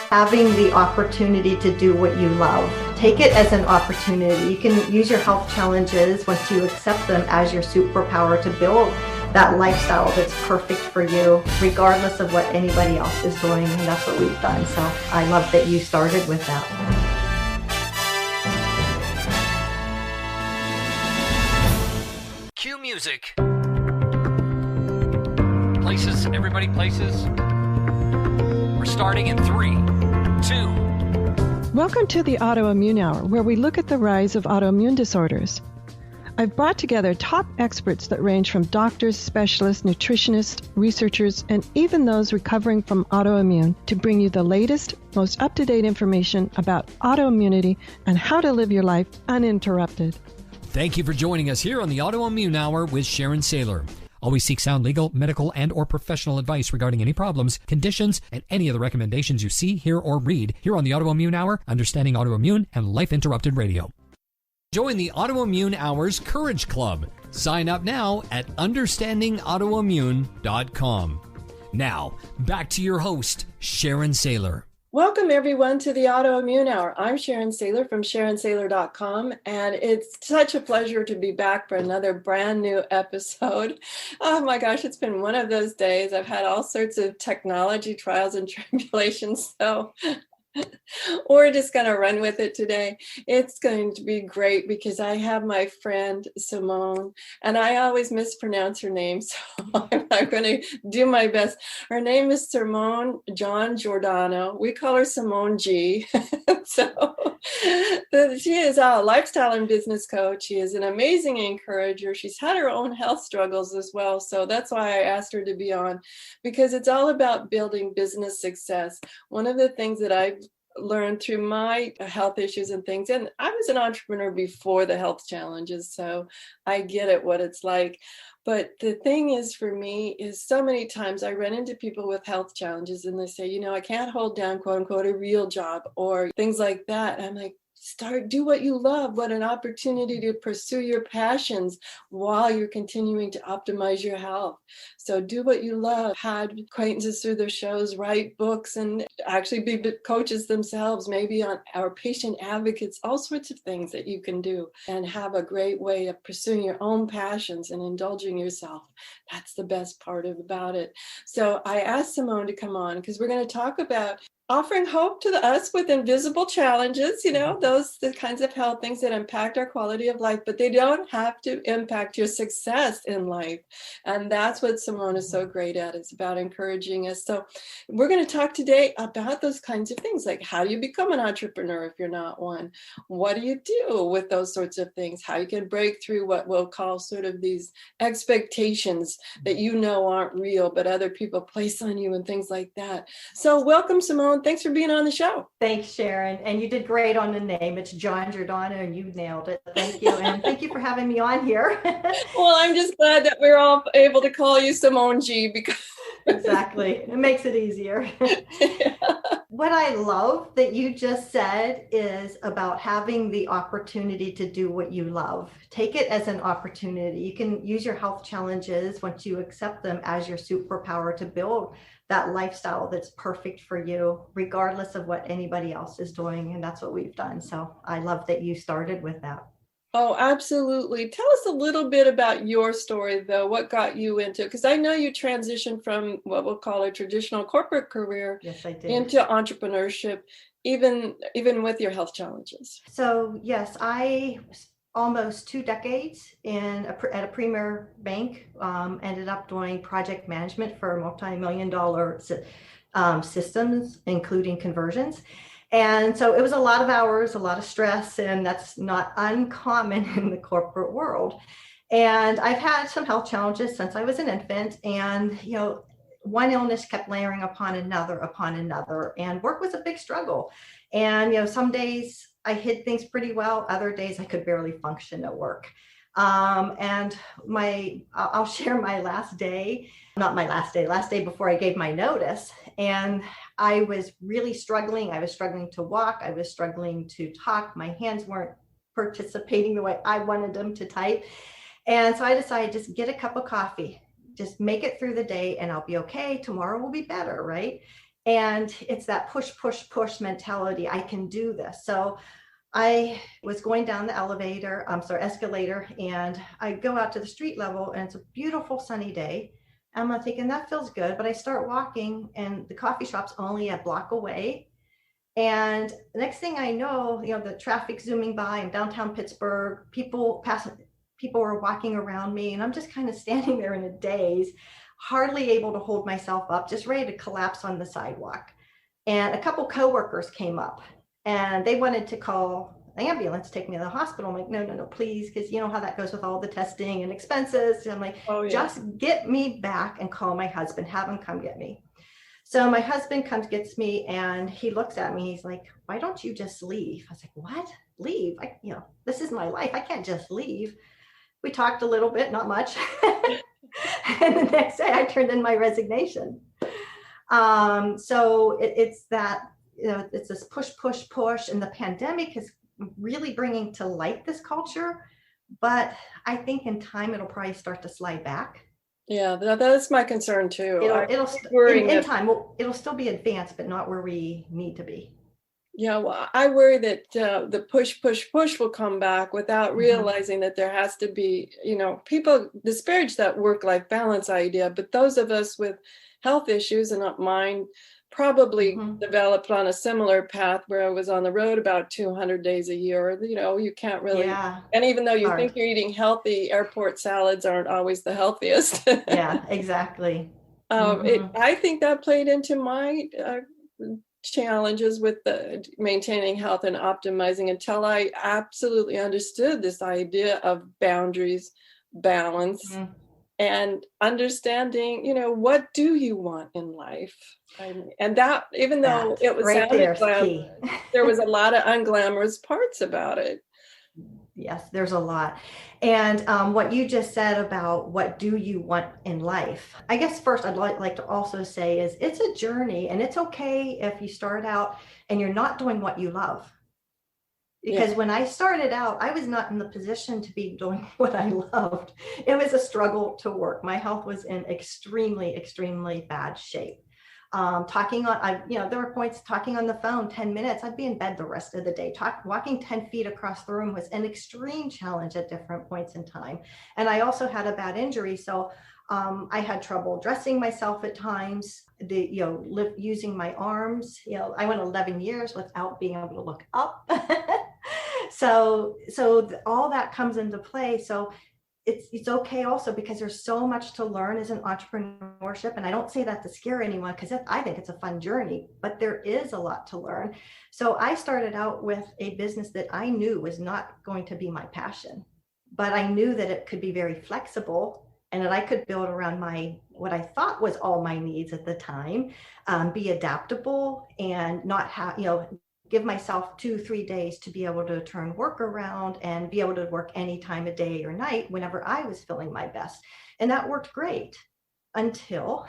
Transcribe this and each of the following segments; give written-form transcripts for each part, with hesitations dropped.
having the opportunity to do what you love. Take it as an opportunity. You can use your health challenges once you accept them as your superpower to build that lifestyle that's perfect for you, regardless of what anybody else is doing. And that's what we've done. So I love that you started with that. Cue music. Places, everybody places. We're starting in 3, 2. Welcome to the Autoimmune Hour, where we look at the rise of autoimmune disorders. I've brought together top experts that range from doctors, specialists, nutritionists, researchers, and even those recovering from autoimmune to bring you the latest, most up-to-date information about autoimmunity and how to live your life uninterrupted. Thank you for joining us here on the Autoimmune Hour with Sharon Sayler. Always seek sound legal, medical, and or professional advice regarding any problems, conditions, and any of the recommendations you see, hear, or read here on the Autoimmune Hour, Understanding Autoimmune, and Life Interrupted Radio. Join the Autoimmune Hour's Courage Club. Sign up now at understandingautoimmune.com. Now, back to your host, Sharon Sayler. Welcome, everyone, to the Autoimmune Hour. I'm Sharon Sayler from SharonSayler.com, and it's such a pleasure to be back for another brand new episode. Oh my gosh, it's been one of those days. I've had all sorts of technology trials and tribulations, so we're just going to run with it today. It's going to be great because I have my friend Simone, and I always mispronounce her name, so I'm going to do my best. Her name is Simone Giangiordano. We call her Simone G. So she is a lifestyle and business coach. She is an amazing encourager. She's had her own health struggles as well. So that's why I asked her to be on, because it's all about building business success. One of the things that I've learned through my health issues and things, and I was an entrepreneur before the health challenges, so I get it, what it's like. But the thing is, for me, is so many times I run into people with health challenges and they say, I can't hold down, quote unquote, a real job or things like that. And I'm like, do what you love. What an opportunity to pursue your passions while you're continuing to optimize your health. So do what you love. Had acquaintances through their shows, write books, and actually be coaches themselves, maybe on our patient advocates, all sorts of things that you can do and have a great way of pursuing your own passions and indulging yourself. That's the best part about it. So I asked Simone to come on because we're going to talk about offering hope to us with invisible challenges, those the kinds of health things that impact our quality of life, but they don't have to impact your success in life. And that's what Simone is so great at. It's about encouraging us. So we're going to talk today about those kinds of things, like how do you become an entrepreneur if you're not one? What do you do with those sorts of things? How you can break through what we'll call sort of these expectations that aren't real, but other people place on you and things like that. So welcome, Simone. Thanks for being on the show. Thanks, Sharon. And you did great on the name. It's Giangiordano, and you nailed it. Thank you. And thank you for having me on here. Well, I'm just glad that we're all able to call you Simone G because exactly. It makes it easier. Yeah. What I love that you just said is about having the opportunity to do what you love. Take it as an opportunity. You can use your health challenges once you accept them as your superpower to build that lifestyle that's perfect for you, regardless of what anybody else is doing. And that's what we've done. So I love that you started with that. Oh, absolutely. Tell us a little bit about your story, though. What got you into it? Because I know you transitioned from what we'll call a traditional corporate career into entrepreneurship, even with your health challenges. So, yes, I almost 2 decades at a premier bank, ended up doing project management for multi-million-dollar systems, including conversions. And so it was a lot of hours, a lot of stress, and that's not uncommon in the corporate world. And I've had some health challenges since I was an infant, and one illness kept layering upon another, and work was a big struggle. And some days I hid things pretty well, other days I could barely function at work. And I'll share my last day before I gave my notice. And I was really struggling. I was struggling to walk. I was struggling to talk. My hands weren't participating the way I wanted them to type. And so I decided, just get a cup of coffee, just make it through the day and I'll be okay. Tomorrow will be better, right? And it's that push, push, push mentality. I can do this. So I was going down the escalator, and I go out to the street level, and it's a beautiful sunny day. And I'm thinking that feels good, but I start walking, and the coffee shop's only a block away. And the next thing I know, the traffic zooming by in downtown Pittsburgh, people were walking around me, and I'm just kind of standing there in a daze, hardly able to hold myself up, just ready to collapse on the sidewalk. And a couple coworkers came up, and they wanted to call the ambulance, take me to the hospital. I'm like, no, please, because you know how that goes with all the testing and expenses. And I'm like, oh, yeah. Just get me back and call my husband, have him come get me. So my husband comes, gets me, and he looks at me. He's like, why don't you just leave? I was like, what? Leave? This is my life. I can't just leave. We talked a little bit, not much. And the next day I turned in my resignation. So it's that, it's this push, push, push. And the pandemic is really bringing to light this culture. But I think in time, it'll probably start to slide back. Yeah, that's my concern too. In time, it'll still be advanced, but not where we need to be. Yeah, well, I worry that the push, push, push will come back without realizing that there has to be, people disparage that work-life balance idea, but those of us with health issues, and not mine, probably developed on a similar path where I was on the road about 200 days a year. You can't really, and even though you think you're eating healthy, airport salads aren't always the healthiest. Yeah, exactly. I think that played into my challenges with maintaining health and optimizing until I absolutely understood this idea of boundaries, balance, and understanding, what do you want in life? And that, even though it was right key. There was a lot of unglamorous parts about it. Yes, there's a lot. And what you just said about what do you want in life, I guess first I'd like to also say is it's a journey, and it's okay if you start out and you're not doing what you love. Because when I started out, I was not in the position to be doing what I loved. It was a struggle to work. My health was in extremely, extremely bad shape. There were points talking on the phone 10 minutes, I'd be in bed the rest of the day. Walking 10 feet across the room was an extreme challenge at different points in time. And I also had a bad injury. So I had trouble dressing myself at times, using my arms. I went 11 years without being able to look up. So all that comes into play. So it's okay also, because there's so much to learn as an entrepreneurship. And I don't say that to scare anyone, because I think it's a fun journey, but there is a lot to learn. So I started out with a business that I knew was not going to be my passion, but I knew that it could be very flexible, and that I could build around what I thought was all my needs at the time, be adaptable, and not have, give myself 2-3 days to be able to turn work around and be able to work any time of day or night whenever I was feeling my best. And that worked great until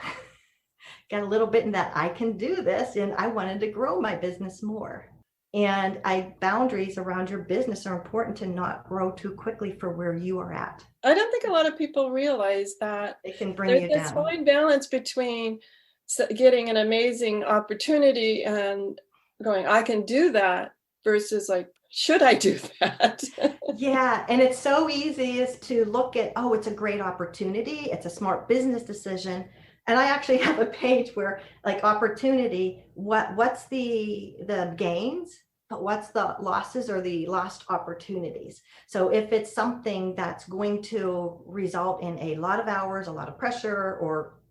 got a little bit in that I can do this, and I wanted to grow my business more. And boundaries around your business are important to not grow too quickly for where you are at. I don't think a lot of people realize that it can bring you down. There's this fine balance between getting an amazing opportunity and going, I can do that, versus like, should I do that? Yeah. And it's so easy is to look at, it's a great opportunity. It's a smart business decision. And I actually have a page where, like, opportunity, what's the gains, but what's the losses or the lost opportunities. So if it's something that's going to result in a lot of hours, a lot of pressure, or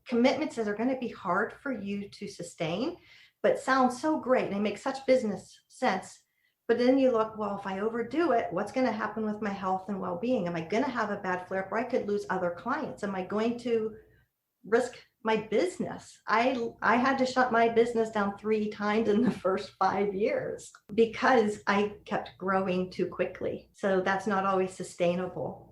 commitments that are going to be hard for you to sustain, but sounds so great and they make such business sense. But then you look, well, if I overdo it, what's going to happen with my health and well-being? Am I going to have a bad flare up where I could lose other clients? Am I going to risk my business? I had to shut my business down 3 times in the first 5 years because I kept growing too quickly. So that's not always sustainable.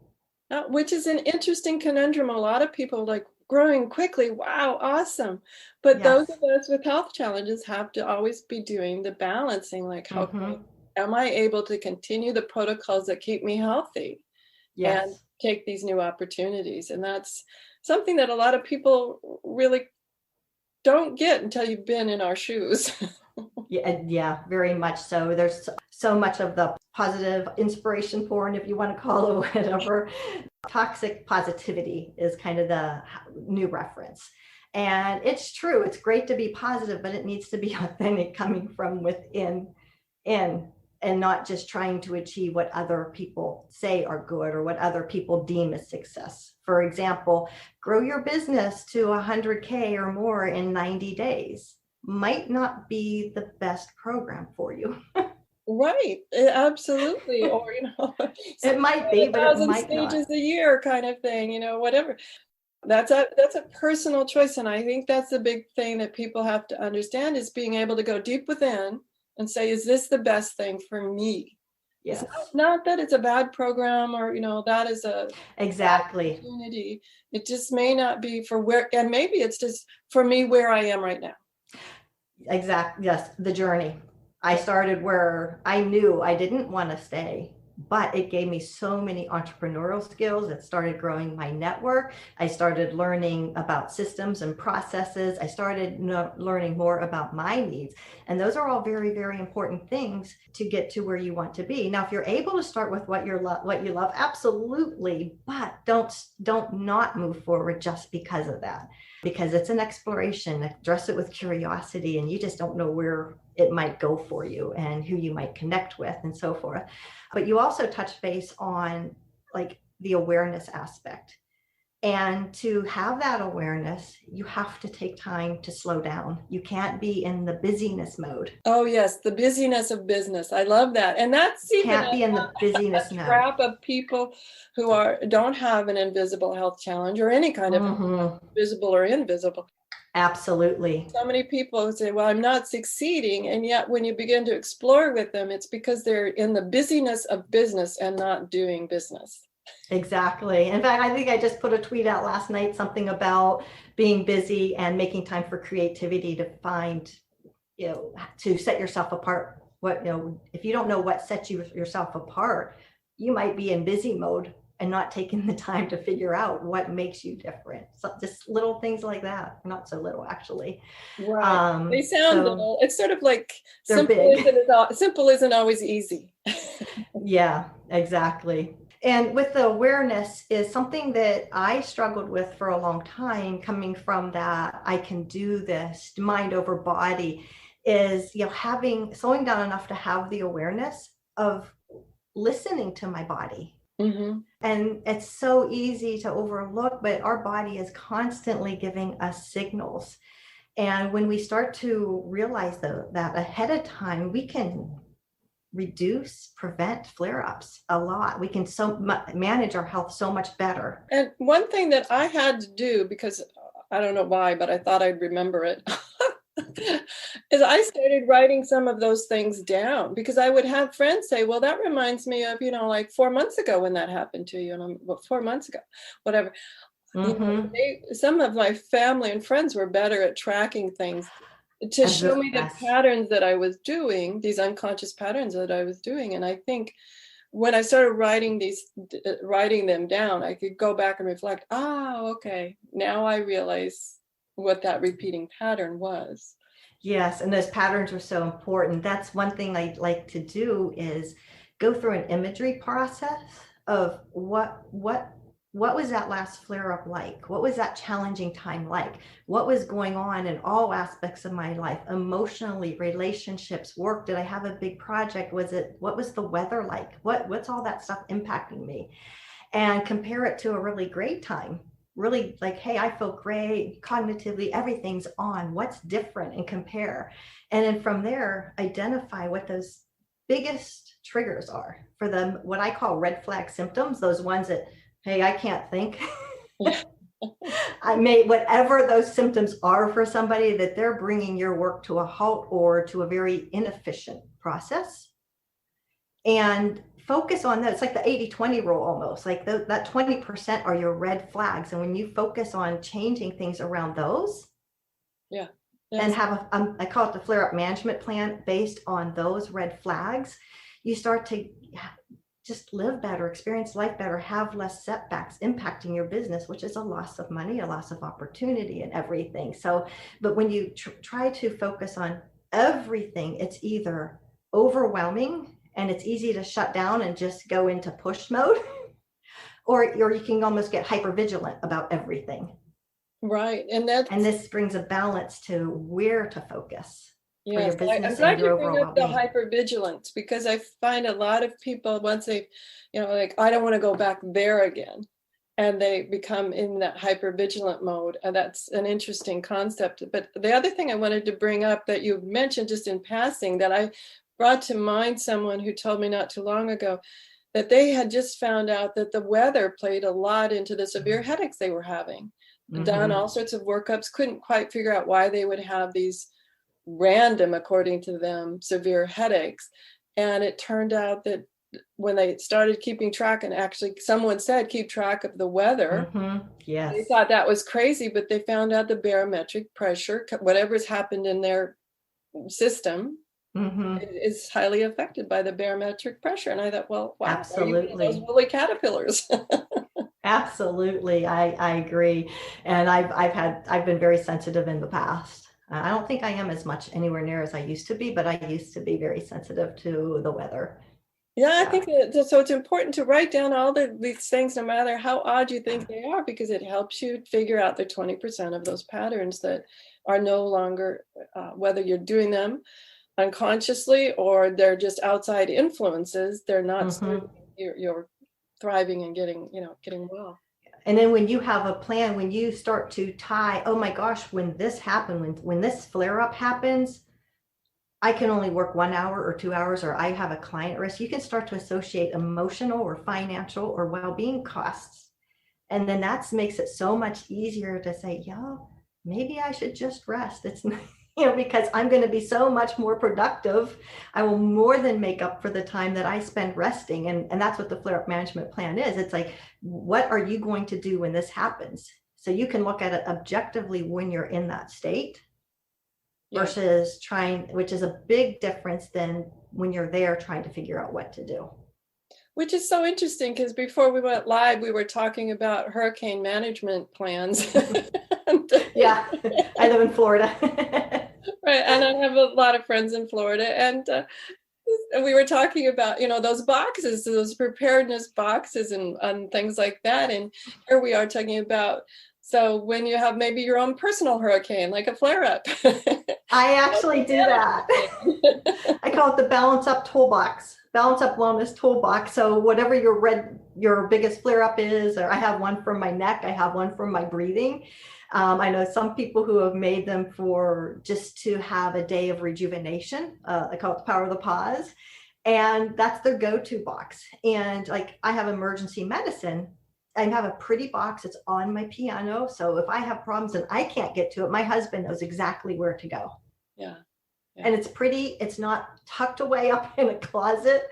Which is an interesting conundrum. A lot of people like growing quickly. Wow, awesome. But yes, those of us with health challenges have to always be doing the balancing, like how am I able to continue the protocols that keep me healthy and take these new opportunities? And that's something that a lot of people really don't get until you've been in our shoes. Yeah, very much so. There's so much of the positive inspiration porn, if you want to call it whatever. Toxic positivity is kind of the new reference. And it's true. It's great to be positive, but it needs to be authentic, coming from within, and not just trying to achieve what other people say are good or what other people deem as success. For example, grow your business to 100K or more in 90 days might not be the best program for you. Right, absolutely. Or, It might be, but it 1,000 might not. stages a year kind of thing, whatever. That's a personal choice. And I think that's the big thing that people have to understand, is being able to go deep within and say, is this the best thing for me? Yes. It's not that it's a bad program, or, that is a exactly opportunity. It just may not be for where, and maybe it's just for me where I am right now. Exactly. Yes. The journey. I started where I knew I didn't want to stay, but it gave me so many entrepreneurial skills. It started growing my network. I started learning about systems and processes. I started learning more about my needs. And those are all very, very important things to get to where you want to be. Now, if you're able to start with what you love, absolutely, but don't not move forward just because of that, because it's an exploration. Address it with curiosity, and you just don't know where it might go for you and who you might connect with and so forth. But you also touch base on like the awareness aspect. And to have that awareness, you have to take time to slow down. You can't be in the busyness mode. Oh yes, the busyness of business. I love that. And that's even can't be in the busyness a mode. Trap of people who don't have an invisible health challenge, or any kind of visible or invisible. Absolutely. So many people say, well, I'm not succeeding. And yet when you begin to explore with them, it's because they're in the busyness of business and not doing business. Exactly. In fact, I think I just put a tweet out last night, something about being busy and making time for creativity to find, to set yourself apart. If you don't know what sets yourself apart, you might be in busy mode and not taking the time to figure out what makes you different. So just little things like that. Not so little, actually. Right. They sound little. It's sort of like simple isn't always easy. Yeah, exactly. And with the awareness is something that I struggled with for a long time, coming from that I can do this, mind over body, is slowing down enough to have the awareness of listening to my body. Mm-hmm. And it's so easy to overlook, but our body is constantly giving us signals. And when we start to realize that ahead of time, we can prevent flare-ups a lot. We can manage our health so much better. And one thing that I had to do, because I don't know why, but I thought I'd remember it, is I started writing some of those things down, because I would have friends say, well, that reminds me of, like 4 months ago when that happened to you. And I'm 4 months ago, whatever. Mm-hmm. Some of my family and friends were better at tracking things to show me the patterns that I was doing, these unconscious patterns that I was doing. And I think when I started writing them down, I could go back and reflect, okay, now I realize what that repeating pattern was. Yes, and those patterns are so important. That's one thing I like to do, is go through an imagery process of what was that last flare up like? What was that challenging time like? What was going on in all aspects of my life? Emotionally, relationships, work. Did I have a big project? What was the weather like? What's all that stuff impacting me? And compare it to a really great time. Really like, hey, I feel great cognitively, everything's on. What's different? And compare. And then from there, identify what those biggest triggers are for them, what I call red flag symptoms, those ones that, hey, I can't think. Whatever those symptoms are for somebody, that they're bringing your work to a halt or to a very inefficient process. And focus on that. It's like the 80-20 rule almost, like that 20% are your red flags. And when you focus on changing things around those, and have I call it the flare-up management plan based on those red flags, you start to just live better, experience life better, have less setbacks impacting your business, which is a loss of money, a loss of opportunity and everything. So, but when you try to focus on everything, it's either overwhelming and it's easy to shut down and just go into push mode, or you can almost get hypervigilant about everything. Right. And this brings a balance to where to focus. For yes, your business I'm glad and your you bring overall up the well-being. hypervigilance, because I find a lot of people, once they, like, I don't want to go back there again, and they become in that hypervigilant mode. And that's an interesting concept. But the other thing I wanted to bring up that you mentioned just in passing, that I brought to mind someone who told me not too long ago that they had just found out that the weather played a lot into the severe headaches they were having. Done all sorts of workups, couldn't quite figure out why they would have these random, according to them, severe headaches. And it turned out that when they started keeping track, and actually someone said keep track of the weather, yes, they thought that was crazy, but they found out the barometric pressure, whatever's happened in their system, is highly affected by the barometric pressure. And I thought, well, wow, absolutely, those woolly caterpillars. Absolutely, I agree. And I've been very sensitive in the past. I don't think I am as much anywhere near as I used to be, but I used to be very sensitive to the weather. Yeah, I think so. It's important to write down all these things, no matter how odd you think they are, because it helps you figure out the 20% of those patterns that are no longer, whether you're doing them unconsciously or they're just outside influences, they're not serving you're thriving and getting well. And then when you have a plan, when you start to tie, oh my gosh, when this happened, when this flare up happens, I can only work 1 hour or 2 hours, or I have a client risk. You can start to associate emotional or financial or well-being costs. And then that makes it so much easier to say, yeah, maybe I should just rest. It's, because I'm going to be so much more productive. I will more than make up for the time that I spend resting. And that's what the flare-up management plan is. It's like, what are you going to do when this happens? So you can look at it objectively when you're in that state versus which is a big difference than when you're there trying to figure out what to do. Which is so interesting, because before we went live, we were talking about hurricane management plans. Yeah, I live in Florida. Right, and I have a lot of friends in Florida, and we were talking about, those boxes, those preparedness boxes and things like that. And here we are talking about, so when you have maybe your own personal hurricane, like a flare-up. I actually do that. I call it the balance up toolbox, balance up wellness toolbox. So whatever your biggest flare up is, or I have one for my neck, I have one for my breathing. I know some people who have made them for just to have a day of rejuvenation. I call it the power of the pause. And that's their go-to box. And like I have emergency medicine, I have a pretty box. It's on my piano. So if I have problems and I can't get to it, my husband knows exactly where to go. Yeah. And it's pretty, it's not tucked away up in a closet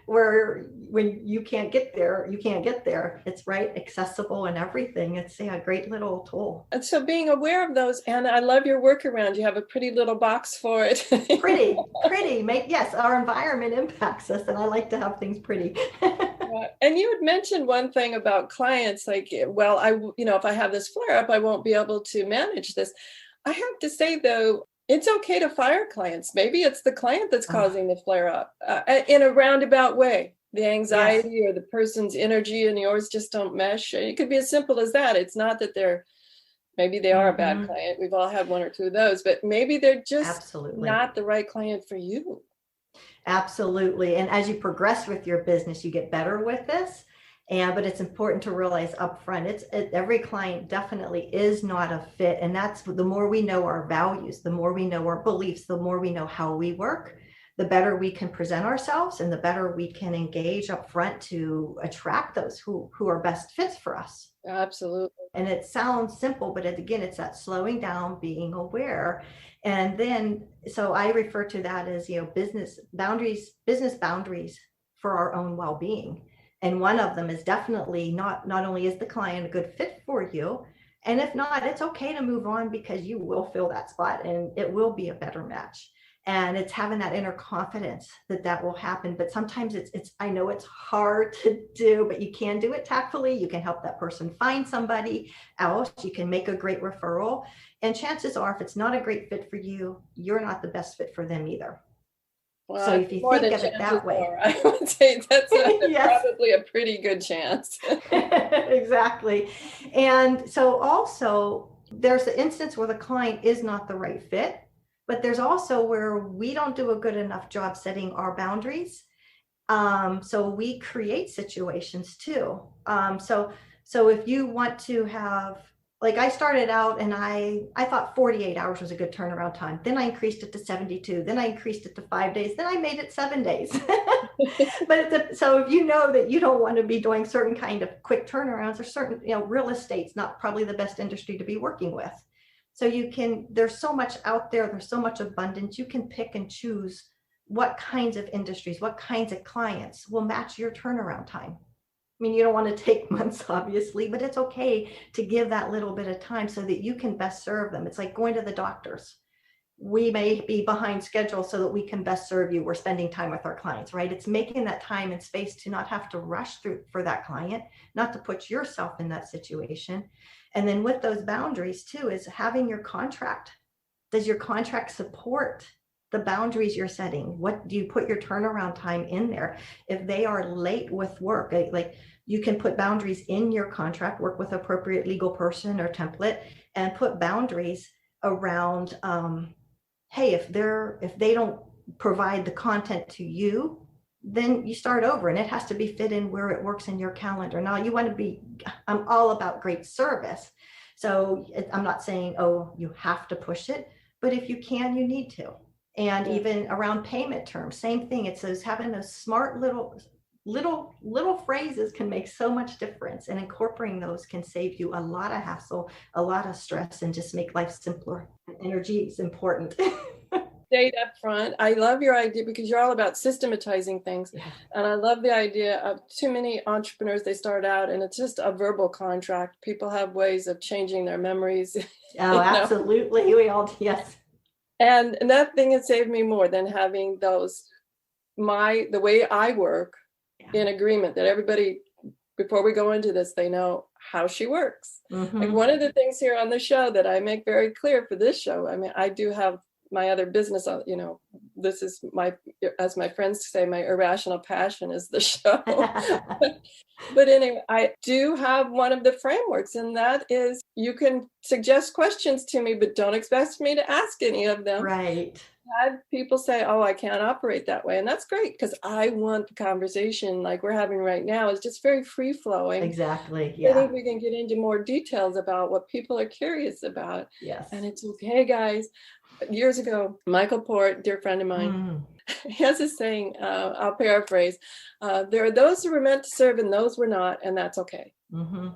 where when you can't get there, you can't get there. It's right accessible and everything. It's a great little tool. And so being aware of those, and I love your workaround. You have a pretty little box for it. Pretty. Yes, our environment impacts us, and I like to have things pretty. And you had mentioned one thing about clients, like, well, if I have this flare up, I won't be able to manage this. I have to say, though, it's okay to fire clients. Maybe it's the client that's causing the flare up in a roundabout way. The anxiety or the person's energy and yours just don't mesh. It could be as simple as that. It's not that maybe they are a bad client. We've all had one or two of those, but maybe they're just not the right client for you. Absolutely. And as you progress with your business, you get better with this. But it's important to realize upfront, every client definitely is not a fit. And that's the more we know our values, the more we know our beliefs, the more we know how we work, the better we can present ourselves and the better we can engage upfront to attract those who are best fits for us. Absolutely. And it sounds simple, but again, it's that slowing down, being aware. And then, so I refer to that as, business boundaries for our own well-being. And one of them is definitely not only is the client a good fit for you, and if not, it's okay to move on because you will fill that spot and it will be a better match. And it's having that inner confidence that that will happen. But sometimes I know it's hard to do, but you can do it tactfully. You can help that person find somebody else. You can make a great referral. And chances are, if it's not a great fit for you, you're not the best fit for them either. Well, so if you think of it that way, I would say that's yes. probably a pretty good chance. Exactly. And so also there's the instance where the client is not the right fit, but there's also where we don't do a good enough job setting our boundaries. So we create situations too. So if you want to have, like I started out and I thought 48 hours was a good turnaround time. Then I increased it to 72. Then I increased it to 5 days. Then I made it 7 days. But so if you know that you don't want to be doing certain kind of quick turnarounds, or certain, real estate's not probably the best industry to be working with. So there's so much out there. There's so much abundance. You can pick and choose what kinds of industries, what kinds of clients will match your turnaround time. I mean, you don't want to take months, obviously, but it's okay to give that little bit of time so that you can best serve them. It's like going to the doctors. We may be behind schedule so that we can best serve you. We're spending time with our clients, right? It's making that time and space to not have to rush through for that client, not to put yourself in that situation. And then with those boundaries too, is having your contract. Does your contract support the boundaries you're setting? What do you put your turnaround time in there? If they are late with work, like you can put boundaries in your contract, work with appropriate legal person or template, and put boundaries around, hey, if they don't provide the content to you, then you start over, and it has to be fit in where it works in your calendar. Now I'm all about great service. So I'm not saying, oh, you have to push it, but if you can, you need to. And even around payment terms, same thing. It says having those smart little phrases can make so much difference, and incorporating those can save you a lot of hassle, a lot of stress, and just make life simpler. Energy is important. Date up front. I love your idea because you're all about systematizing things. Yeah. And I love the idea of too many entrepreneurs, they start out and it's just a verbal contract. People have ways of changing their memories. Oh, absolutely. We all, yes. And that thing has saved me more than having the way I work in agreement, that everybody, before we go into this, they know how she works. Mm-hmm. Like one of the things here on the show that I make very clear for this show, I mean, I do have my other business, this is as my friends say, my irrational passion is the show. But anyway, I do have one of the frameworks, and that is you can suggest questions to me, but don't expect me to ask any of them. Right. I had people say, oh, I can't operate that way. And that's great, because I want the conversation like we're having right now is just very free flowing. Exactly. Yeah. I think we can get into more details about what people are curious about. Yes. And it's okay, guys. Years ago, Michael Port, dear friend of mine, he has this saying, I'll paraphrase, there are those who were meant to serve and those were not, and that's okay. Mm-hmm.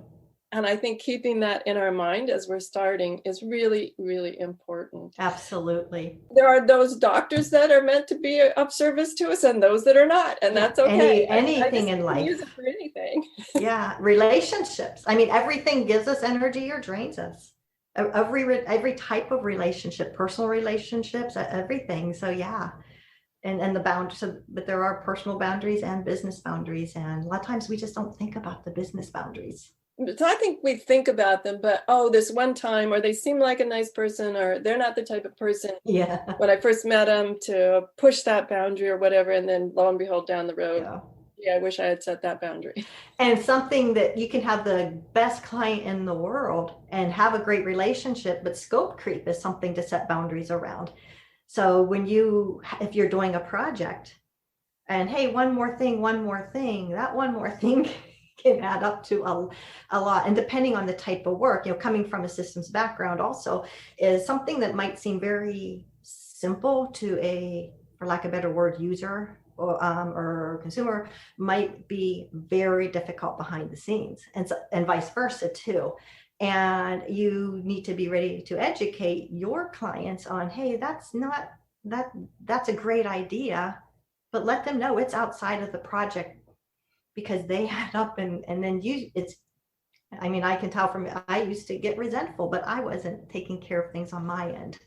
And I think keeping that in our mind as we're starting is really, really important. Absolutely. There are those doctors that are meant to be of service to us and those that are not, and that's okay. Anything in life. Use it for anything. Yeah, relationships. I mean, everything gives us energy or drains us. Every type of relationship, personal relationships, everything. So yeah, and the boundaries. But there are personal boundaries and business boundaries, and a lot of times we just don't think about the business boundaries. So I think we think about them, but this one time, or they seem like a nice person, or they're not the type of person. Yeah. When I first met them to push that boundary or whatever, and then lo and behold, down the road. Yeah, I wish I had set that boundary. And something that you can have the best client in the world and have a great relationship, but scope creep is something to set boundaries around. So if you're doing a project and hey, one more thing, that one more thing can add up to a lot. And depending on the type of work, coming from a systems background also is something that might seem very simple to for lack of a better word, user or consumer might be very difficult behind the scenes, and vice versa too. And you need to be ready to educate your clients on, hey, that's a great idea, but let them know it's outside of the project, because they add up and then I can tell I used to get resentful, but I wasn't taking care of things on my end.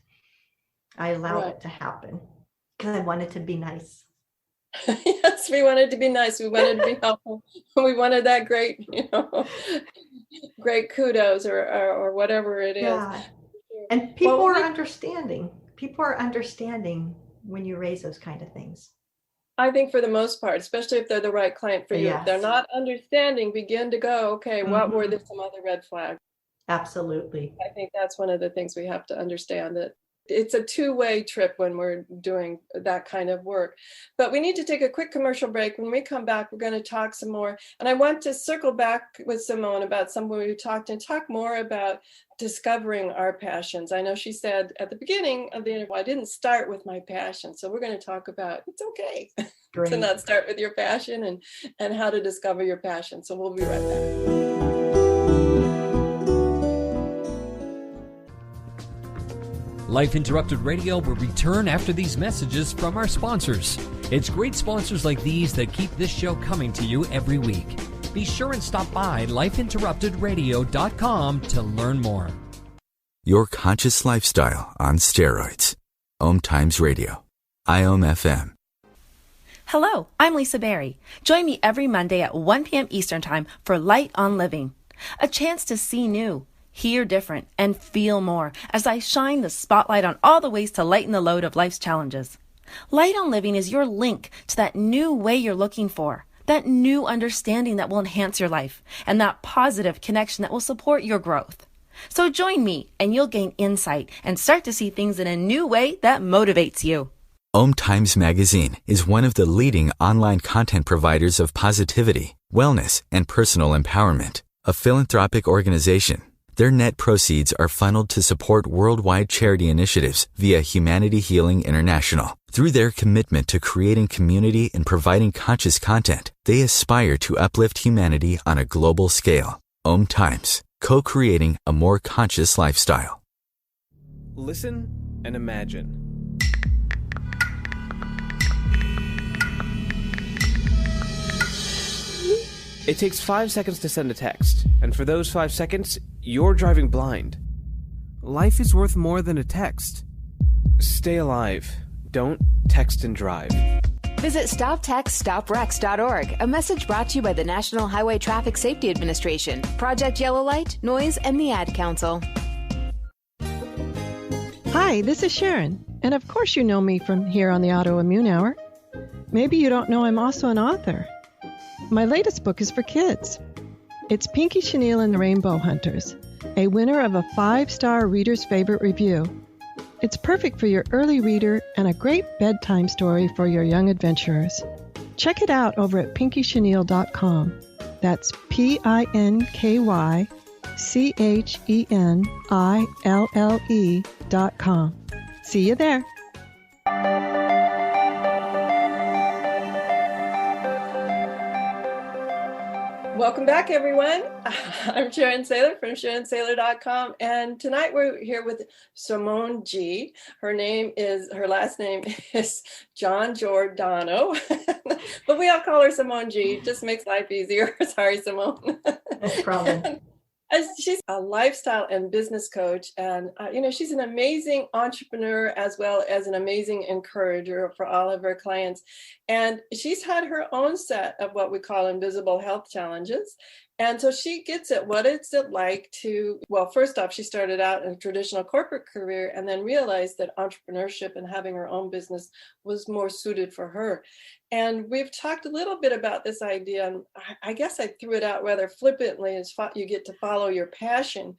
I allowed it to happen. Because I wanted to be nice. Yes, we wanted to be nice. We wanted to be helpful. We wanted that great, great kudos or whatever it is. Yeah. And Well, people are understanding. People are understanding when you raise those kind of things. I think for the most part, especially if they're the right client for you. If they're Yes. not understanding, begin to go, okay, what were some other red flags? Absolutely. I think that's one of the things we have to understand, that it's a two-way trip when we're doing that kind of work. But we need to take a quick commercial break. When we come back, we're going to talk some more. And I want to circle back with Simone about something we talked and talk more about discovering our passions. I know she said at the beginning of the interview, I didn't start with my passion. So we're going to talk about it's okay to not start with your passion and how to discover your passion. So we'll be right back. Life Interrupted Radio will return after these messages from our sponsors. It's great sponsors like these that keep this show coming to you every week. Be sure and stop by lifeinterruptedradio.com to learn more. Your conscious lifestyle on steroids. OMTimes Radio. IOM FM. Hello, I'm Lisa Berry. Join me every Monday at 1 p.m. Eastern Time for Light on Living. A chance to see new, hear different, and feel more as I shine the spotlight on all the ways to lighten the load of life's challenges. Light on Living is your link to that new way you're looking for, that new understanding that will enhance your life, and that positive connection that will support your growth. So join me and you'll gain insight and start to see things in a new way that motivates you. OMTimes Magazine is one of the leading online content providers of positivity, wellness, and personal empowerment. A philanthropic organization, their net proceeds are funneled to support worldwide charity initiatives via Humanity Healing International. Through their commitment to creating community and providing conscious content, they aspire to uplift humanity on a global scale. OMTimes, co-creating a more conscious lifestyle. Listen and imagine. It takes 5 seconds to send a text, and for those 5 seconds, you're driving blind. Life is worth more than a text. Stay alive. Don't text and drive. Visit StopTextStopWrecks.org, a message brought to you by the National Highway Traffic Safety Administration, Project Yellow Light, Noise, and the Ad Council. Hi, this is Sharon, and of course you know me from here on the Autoimmune Hour. Maybe you don't know I'm also an author. My latest book is for kids. It's Pinky Chenille and the Rainbow Hunters, a winner of a 5-star Reader's Favorite review. It's perfect for your early reader and a great bedtime story for your young adventurers. Check it out over at pinkychenille.com. That's PinkyChenille.com. See you there. Welcome back, everyone. I'm Sharon Sayler from SharonSayler.com, and tonight we're here with Simone G. Her last name is Giangiordano, but we all call her Simone G. It just makes life easier. Sorry, Simone. No problem. She's a lifestyle and business coach, and she's an amazing entrepreneur as well as an amazing encourager for all of her clients. And she's had her own set of what we call invisible health challenges. And so she gets it. What is it like to, well, first off, she started out in a traditional corporate career and then realized that entrepreneurship and having her own business was more suited for her. And we've talked a little bit about this idea, and I guess I threw it out rather flippantly as you get to follow your passion.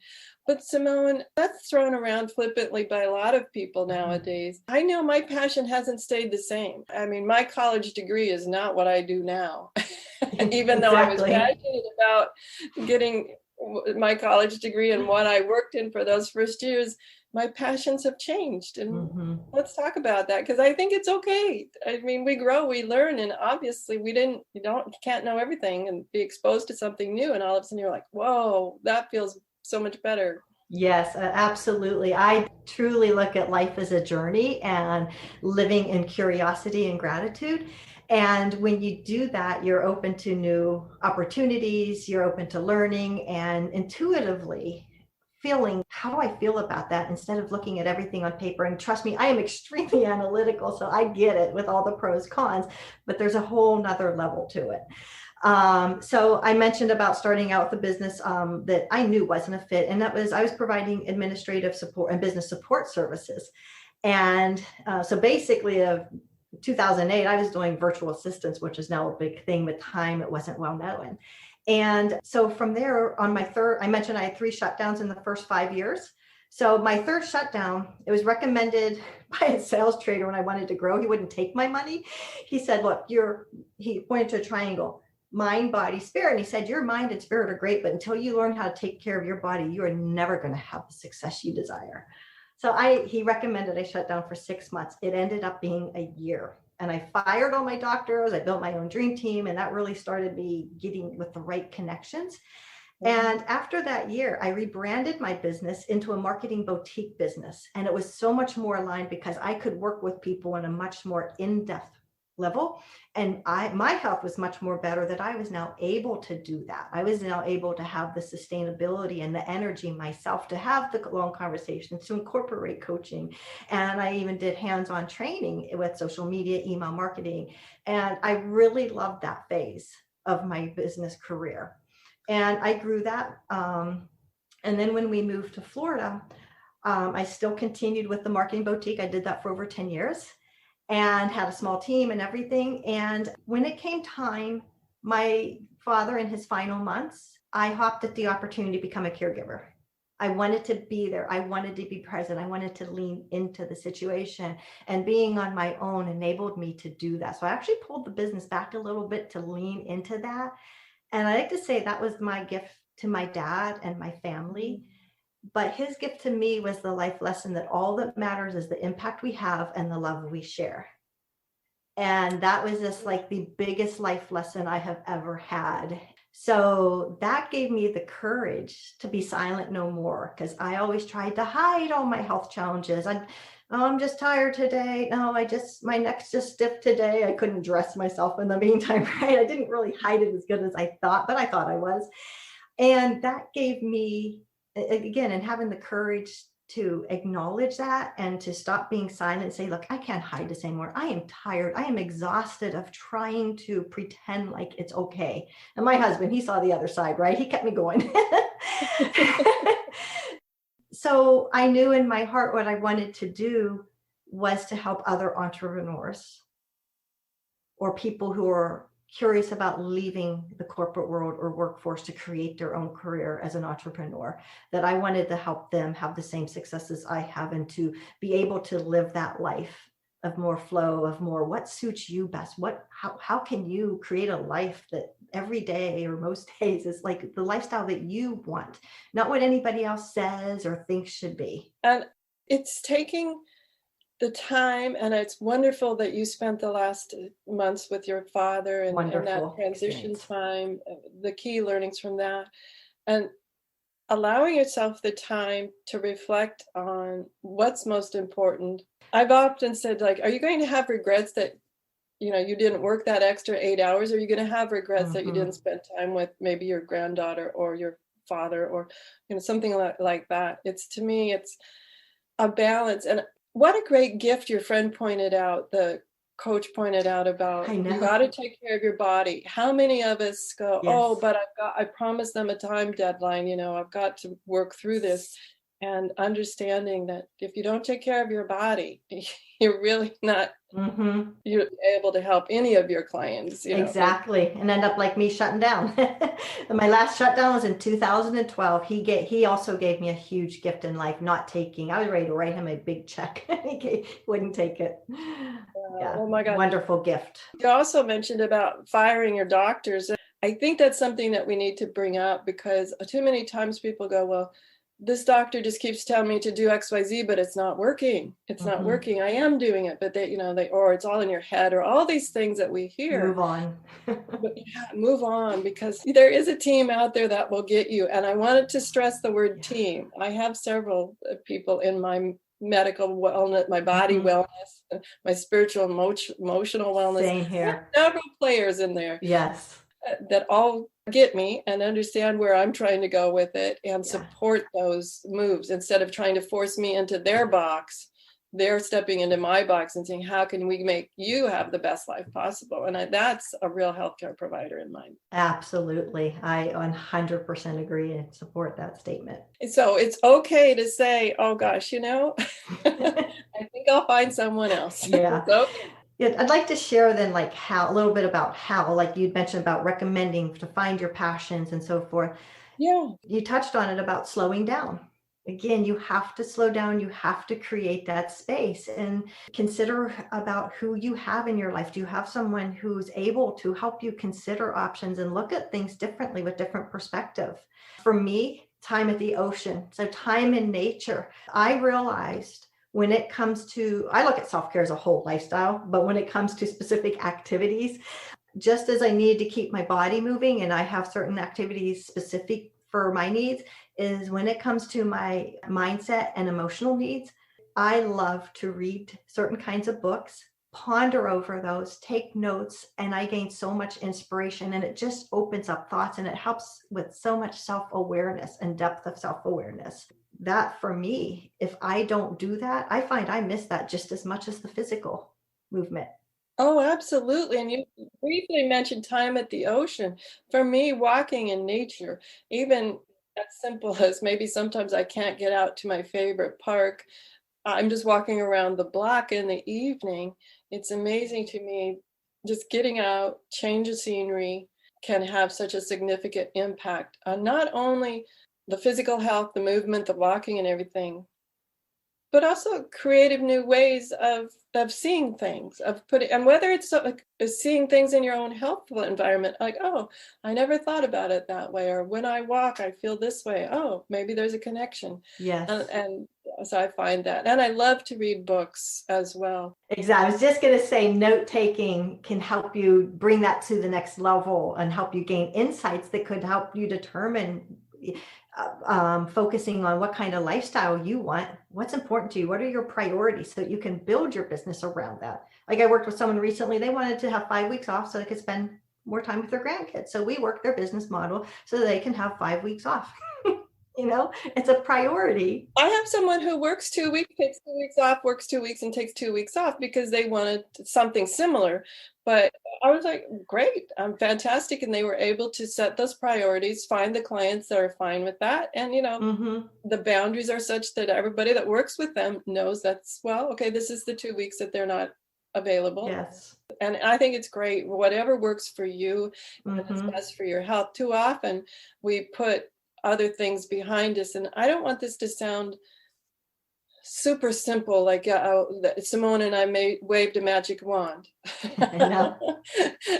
But Simone, that's thrown around flippantly by a lot of people nowadays. I know my passion hasn't stayed the same. I mean, my college degree is not what I do now. Even though I was passionate about getting my college degree and what I worked in for those first years, my passions have changed. And let's talk about that, because I think it's okay. I mean, we grow, we learn, and obviously you can't know everything and be exposed to something new. And all of a sudden you're like, whoa, that feels so much better. Yes, absolutely. I truly look at life as a journey and living in curiosity and gratitude. And when you do that, you're open to new opportunities, you're open to learning, and intuitively feeling, how do I feel about that, instead of looking at everything on paper. And trust me, I am extremely analytical, so I get it with all the pros, cons, but there's a whole nother level to it. So I mentioned about starting out with a business that I knew wasn't a fit. And that was, I was providing administrative support and business support services. And so basically of 2008, I was doing virtual assistants, which is now a big thing. With time, it wasn't well known. And so from there, on my third, I mentioned I had 3 shutdowns in the first 5 years. So my third shutdown, it was recommended by a sales trader when I wanted to grow. He wouldn't take my money. He said, look, he pointed to a triangle, mind, body, spirit. And he said, your mind and spirit are great, but until you learn how to take care of your body, you are never going to have the success you desire. So he recommended I shut down for 6 months. It ended up being a year. And I fired all my doctors. I built my own dream team. And that really started me getting with the right connections. And after that year, I rebranded my business into a marketing boutique business. And it was so much more aligned because I could work with people on a much more in-depth level. And my health was much more better, that I was now able to do that. I was now able to have the sustainability and the energy myself to have the long conversations, to incorporate coaching. And I even did hands-on training with social media, email marketing. And I really loved that phase of my business career. And I grew that. And then when we moved to Florida, I still continued with the marketing boutique. I did that for over 10 years. And had a small team and everything. And when it came time, my father in his final months, I hopped at the opportunity to become a caregiver. I wanted to be there. I wanted to be present. I wanted to lean into the situation, and being on my own enabled me to do that. So I actually pulled the business back a little bit to lean into that. And I like to say that was my gift to my dad and my family. But his gift to me was the life lesson that all that matters is the impact we have and the love we share. And that was just like the biggest life lesson I have ever had. So that gave me the courage to be silent no more, because I always tried to hide all my health challenges. I'm just tired today. No, my neck's just stiff today. I couldn't dress myself in the meantime, right? I didn't really hide it as good as I thought, but I thought I was. And that gave me, again, and having the courage to acknowledge that and to stop being silent and say, look, I can't hide this anymore. I am tired. I am exhausted of trying to pretend like it's okay. And my husband, he saw the other side, right? He kept me going. So I knew in my heart what I wanted to do was to help other entrepreneurs or people who are curious about leaving the corporate world or workforce to create their own career as an entrepreneur, that I wanted to help them have the same successes I have, and to be able to live that life of more flow, of more what suits you best. How can you create a life that every day or most days is like the lifestyle that you want, not what anybody else says or thinks should be. And it's taking the time, and it's wonderful that you spent the last months with your father and that transition time, the key learnings from that, and allowing yourself the time to reflect on what's most important. I've often said, like, are you going to have regrets that, you didn't work that extra 8 hours? Or are you going to have regrets that you didn't spend time with maybe your granddaughter or your father, or, something like that? To me, it's a balance. And what a great gift your friend pointed out, the coach pointed out about, you got to take care of your body. How many of us go, yes, oh, but I promised them a time deadline, I've got to work through this. And understanding that if you don't take care of your body, you're really not you're able to help any of your clients. Exactly. And end up like me shutting down. And my last shutdown was in 2012. He also gave me a huge gift in life, not taking. I was ready to write him a big check. He wouldn't take it. Yeah. Oh my God. Wonderful gift. You also mentioned about firing your doctors. I think that's something that we need to bring up, because too many times people go, well, this doctor just keeps telling me to do XYZ, but it's not working. It's not working. I am doing it, but or it's all in your head, or all these things that we hear. Move on. But move on, because there is a team out there that will get you. And I wanted to stress the word team. I have several people in my medical wellness, my body wellness, my spiritual, emotional wellness. Same here. Several players in there. Yes. that all get me and understand where I'm trying to go with it and Yeah. support those moves instead of trying to force me into their box. They're stepping into my box and saying, how can we make you have the best life possible? And that's a real healthcare provider in mind. Absolutely. I 100% agree and support that statement. So it's okay to say, oh gosh, I think I'll find someone else. Yeah. It's okay. Yeah, I'd like to share then like how, a little bit about how, like you'd mentioned about recommending to find your passions and so forth. Yeah. You touched on it about slowing down. Again, you have to slow down. You have to create that space and consider about who you have in your life. Do you have someone who's able to help you consider options and look at things differently with different perspective? For me, time at the ocean. So time in nature. I realized when it comes to, I look at self-care as a whole lifestyle, but when it comes to specific activities, just as I need to keep my body moving and I have certain activities specific for my needs, is when it comes to my mindset and emotional needs, I love to read certain kinds of books, ponder over those, take notes, and I gain so much inspiration, and it just opens up thoughts and it helps with so much self-awareness and depth of self-awareness. That for me, if I don't do that, I find I miss that just as much as the physical movement. Oh, absolutely. And you briefly mentioned time at the ocean. For me, walking in nature, even as simple as maybe sometimes I can't get out to my favorite park, I'm just walking around the block in the evening. It's amazing to me, just getting out, change of scenery can have such a significant impact on not only the physical health, the movement, the walking and everything, but also creative new ways of seeing things, of putting, and whether it's like seeing things in your own healthful environment, like, oh, I never thought about it that way, or when I walk, I feel this way. Oh, maybe there's a connection. Yes. And so I find that, and I love to read books as well. Exactly. I was just going to say, note taking can help you bring that to the next level and help you gain insights that could help you determine. Focusing on what kind of lifestyle you want, what's important to you, what are your priorities, so that you can build your business around that. Like I worked with someone recently, they wanted to have 5 weeks off so they could spend more time with their grandkids. So we worked their business model so they can have 5 weeks off. It's a priority. I have someone who works 2 weeks, takes 2 weeks off, works 2 weeks and takes 2 weeks off because they wanted something similar. But I was like, great, I'm fantastic. And they were able to set those priorities, find the clients that are fine with that. And, the boundaries are such that everybody that works with them knows that's, well, okay, this is the 2 weeks that they're not available. Yes. And I think it's great, whatever works for you, and it's best for your health. Too often we put other things behind us. And I don't want this to sound super simple, like Simone and I waved a magic wand. I know.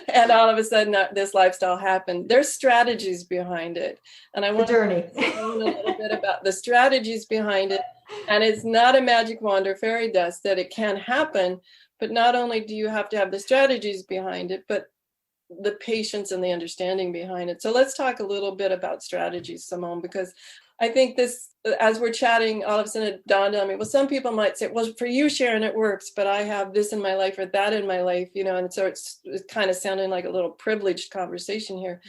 And all of a sudden this lifestyle happened. There's strategies behind it. And I want to journey. a little bit about the strategies behind it. And it's not a magic wand or fairy dust that it can happen, but not only do you have to have the strategies behind it, but the patience and the understanding behind it. So let's talk a little bit about strategies, Simone, because I think this, as we're chatting, all of a sudden it dawned on me, well, some people might say, well, for you, Sharon, it works, but I have this in my life or that in my life, and so it's kind of sounding like a little privileged conversation here.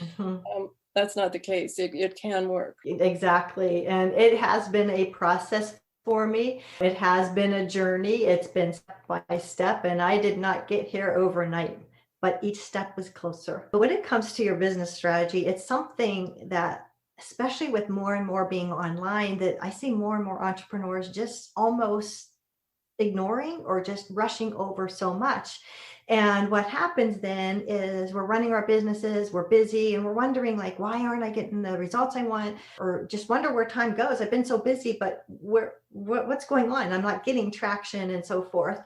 That's not the case. It can work. Exactly. And it has been a process for me. It has been a journey. It's been step by step, and I did not get here overnight, but each step was closer. But when it comes to your business strategy, it's something that, especially with more and more being online, that I see more and more entrepreneurs just almost ignoring or just rushing over so much. And what happens then is we're running our businesses, we're busy, and we're wondering, like, why aren't I getting the results I want? Or just wonder where time goes. I've been so busy, but what's going on? I'm not getting traction and so forth.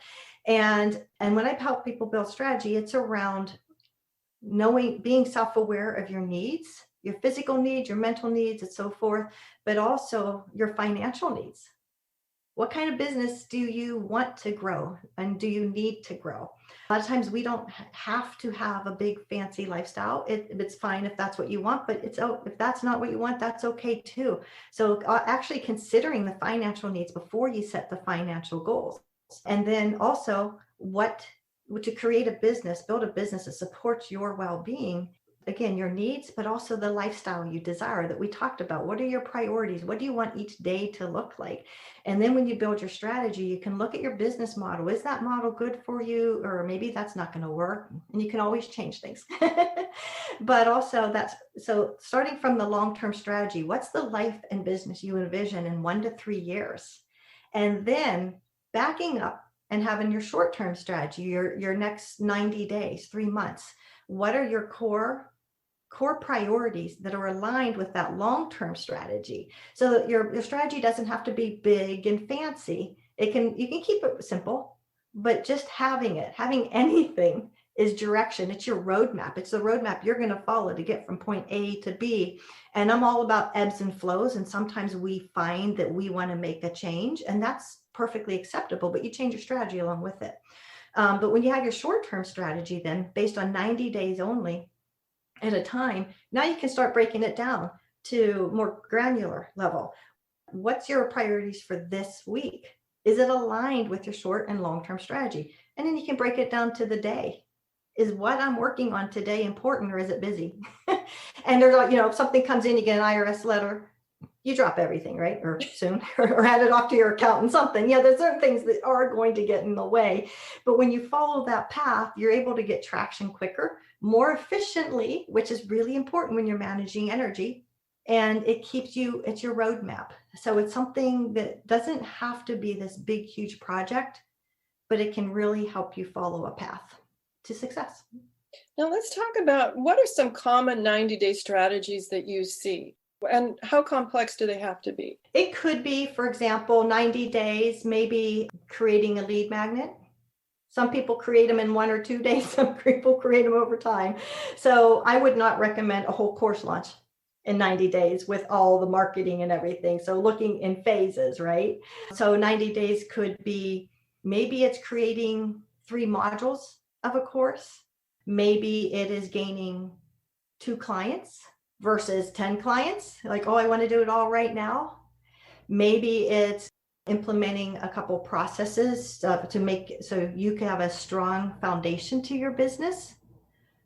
And when I help people build strategy, it's around knowing, being self-aware of your needs, your physical needs, your mental needs, and so forth, but also your financial needs. What kind of business do you want to grow, and do you need to grow? A lot of times we don't have to have a big fancy lifestyle. It's fine if that's what you want, but if that's not what you want, that's okay too. So actually considering the financial needs before you set the financial goals. And then also to create a business, build a business that supports your well-being. again, your needs, but also the lifestyle you desire that we talked about. What are your priorities? What do you want each day to look like? And then when you build your strategy, you can look at your business model. Is that model good for you? Or maybe that's not going to work. And you can always change things. But also so starting from the long-term strategy, what's the life and business you envision in 1 to 3 years? And then backing up and having your short-term strategy, your next 90 days, 3 months. What are your core priorities that are aligned with that long-term strategy? So that your strategy doesn't have to be big and fancy. You can keep it simple, but just having anything is direction. It's your roadmap. It's the roadmap you're going to follow to get from point A to B. And I'm all about ebbs and flows. And sometimes we find that we want to make a change, and that's perfectly acceptable, but you change your strategy along with it. But when you have your short-term strategy, then based on 90 days only at a time, now you can start breaking it down to more granular level. What's your priorities for this week? Is it aligned with your short and long-term strategy? And then you can break it down to the day. Is what I'm working on today important, or is it busy? And there's, if something comes in, you get an IRS letter, you drop everything, right? Or soon, or hand it off to your accountant, something. Yeah, there's certain things that are going to get in the way. But when you follow that path, you're able to get traction quicker, more efficiently, which is really important when you're managing energy. And it keeps you, it's your roadmap. So it's something that doesn't have to be this big, huge project, but it can really help you follow a path to success. Now let's talk about what are some common 90-day strategies that you see, and how complex do they have to be? It could be, for example, 90 days, maybe creating a lead magnet. Some people create them in 1 or 2 days. Some people create them over time. So I would not recommend a whole course launch in 90 days with all the marketing and everything. So looking in phases, right? So 90 days could be, maybe it's creating 3 modules of a course. Maybe it is gaining 2 clients versus 10 clients. Like, oh, I want to do it all right now. Maybe it's implementing a couple processes to make so you can have a strong foundation to your business.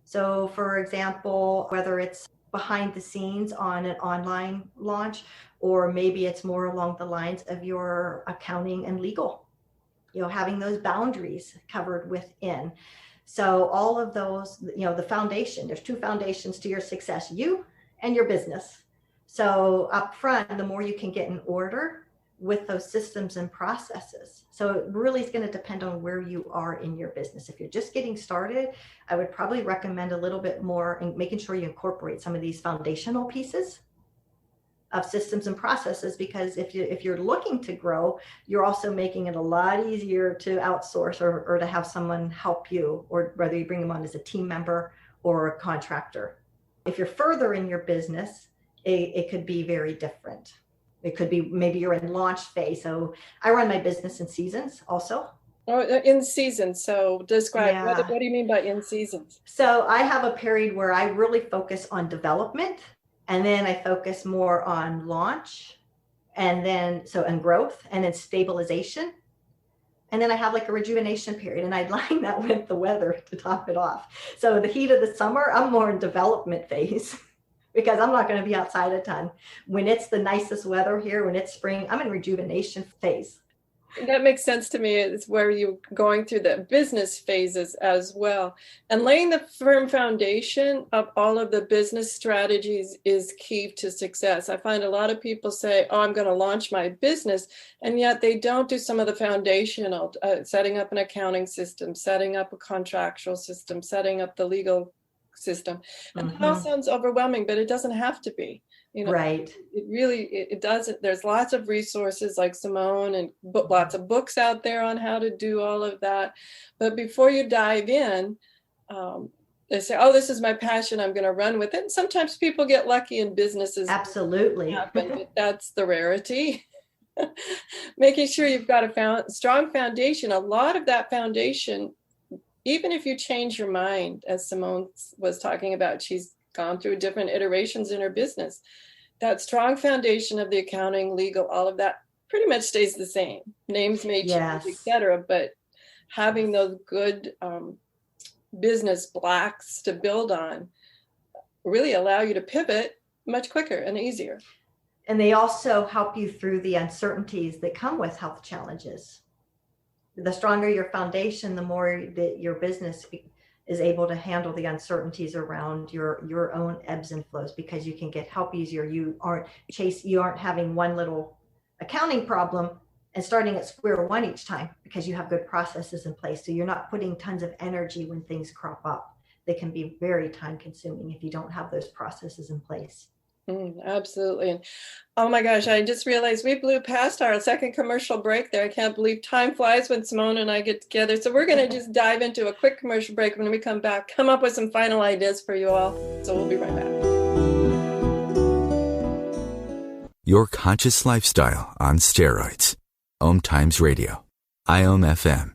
So for example, whether it's behind the scenes on an online launch, or maybe it's more along the lines of your accounting and legal, having those boundaries covered within. So all of those, the foundation, there's 2 foundations to your success, you and your business. So up front, the more you can get in order with those systems and processes. So it really is going to depend on where you are in your business. If you're just getting started, I would probably recommend a little bit more in making sure you incorporate some of these foundational pieces of systems and processes, because if you're looking to grow, you're also making it a lot easier to outsource or to have someone help you, or whether you bring them on as a team member or a contractor. If you're further in your business, it could be very different. It could be maybe you're in launch phase. So I run my business in seasons also. Oh, in season. So describe, what do you mean by in seasons? So I have a period where I really focus on development, and then I focus more on launch, and then and growth, and then stabilization. And then I have like a rejuvenation period, and I line that with the weather to top it off. So the heat of the summer, I'm more in development phase because I'm not going to be outside a ton. When it's the nicest weather here, when it's spring, I'm in rejuvenation phase. That makes sense to me. It's where you're going through the business phases as well. And laying the firm foundation of all of the business strategies is key to success. I find a lot of people say, oh, I'm going to launch my business, and yet they don't do some of the foundational, setting up an accounting system, setting up a contractual system, setting up the legal system. And that all sounds overwhelming, but it doesn't have to be. Right. It really, it doesn't. There's lots of resources like Simone and lots of books out there on how to do all of that. But before you dive in, they say, oh, this is my passion, I'm going to run with it. And sometimes people get lucky in businesses. Absolutely. But that's the rarity. Making sure you've got a strong foundation. A lot of that foundation, even if you change your mind, as Simone was talking about, she's gone through different iterations in her business. That strong foundation of the accounting, legal, all of that pretty much stays the same. Names may change, etc. But having those good business blocks to build on really allow you to pivot much quicker and easier. And they also help you through the uncertainties that come with health challenges. The stronger your foundation, the more that your business is able to handle the uncertainties around your own ebbs and flows, because you can get help easier. You aren't having one little accounting problem and starting at square one each time, because you have good processes in place. So you're not putting tons of energy when things crop up. They can be very time consuming if you don't have those processes in place. Absolutely. And oh my gosh, I just realized we blew past our second commercial break there. I can't believe time flies when Simone and I get together. So we're going to just dive into a quick commercial break. When we come back, come up with some final ideas for you all. So we'll be right back. Your conscious lifestyle on steroids. OMTimes Radio. IOM FM.